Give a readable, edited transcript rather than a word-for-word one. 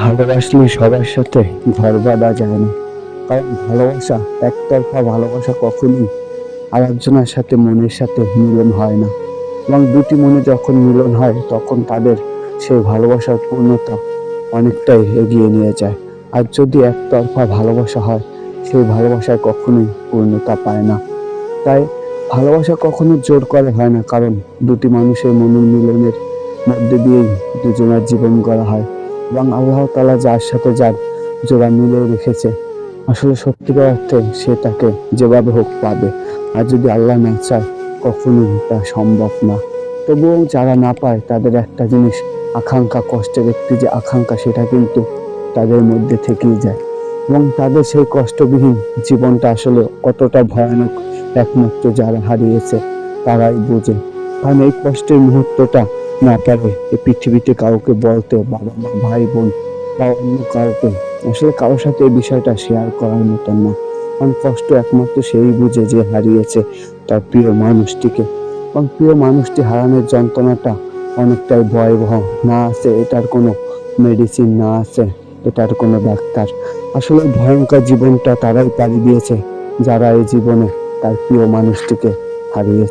ভালোবাসলে সবার সাথে ঘর বাঁধা যায় না। কারণ ভালোবাসা, একতরফা ভালোবাসা কখনোই আরেকজনের সাথে মনের সাথে মিলন হয় না। এবং দুটি মনে যখন মিলন হয় তখন তাদের সেই ভালোবাসার পূর্ণতা অনেকটাই এগিয়ে নিয়ে যায়। আর যদি একতরফা ভালোবাসা হয়, সেই ভালোবাসায় কখনোই পূর্ণতা পায় না। তাই ভালোবাসা কখনো জোর করে হয় না, কারণ দুটি মানুষের মনোমিলনের মধ্যে দিয়েই দুজনের জীবন গড়া হয়। এবং আল্লাহ তাআলা যার সাথে যার জোড়া মিলিয়ে রেখেছে, আসলে সত্যিকার অর্থে সে তাকে যেভাবে হোক পাবে। আর যদি আল্লাহ না চায়, কখনোই তা সম্ভব না। তবুও যারা না পায় তাদের একটা জিনিস, আকাঙ্ক্ষা, কষ্টের একটি যে আকাঙ্ক্ষা, সেটা কিন্তু তাদের মধ্যে থেকেই যায়। এবং তাদের সেই কষ্টবিহীন জীবনটা আসলে কতটা ভয়ানক, একমাত্র যারা হারিয়েছে তারাই বোঝে। কারণ এই কষ্টের মুহূর্তটা না পারে এই পৃথিবীতে কাউকে বলতে, বাবা মা, ভাই বোন বা অন্য কাউকে, আসলে কারোর সাথে এই বিষয়টা শেয়ার করার মতন না। কারণ কষ্ট একমাত্র সেই বুঝে যে হারিয়েছে তার প্রিয় মানুষটিকে। এবং প্রিয় মানুষটি হারানোর যন্ত্রণাটা অনেকটাই ভয়াবহ। না আছে এটার কোনো মেডিসিন, না আছে এটার কোনো ডাক্তার। আসলে ভয়ঙ্কর জীবনটা তারাই পাড়ি দিয়েছে যারা এই জীবনে তার প্রিয় মানুষটিকে হারিয়েছে।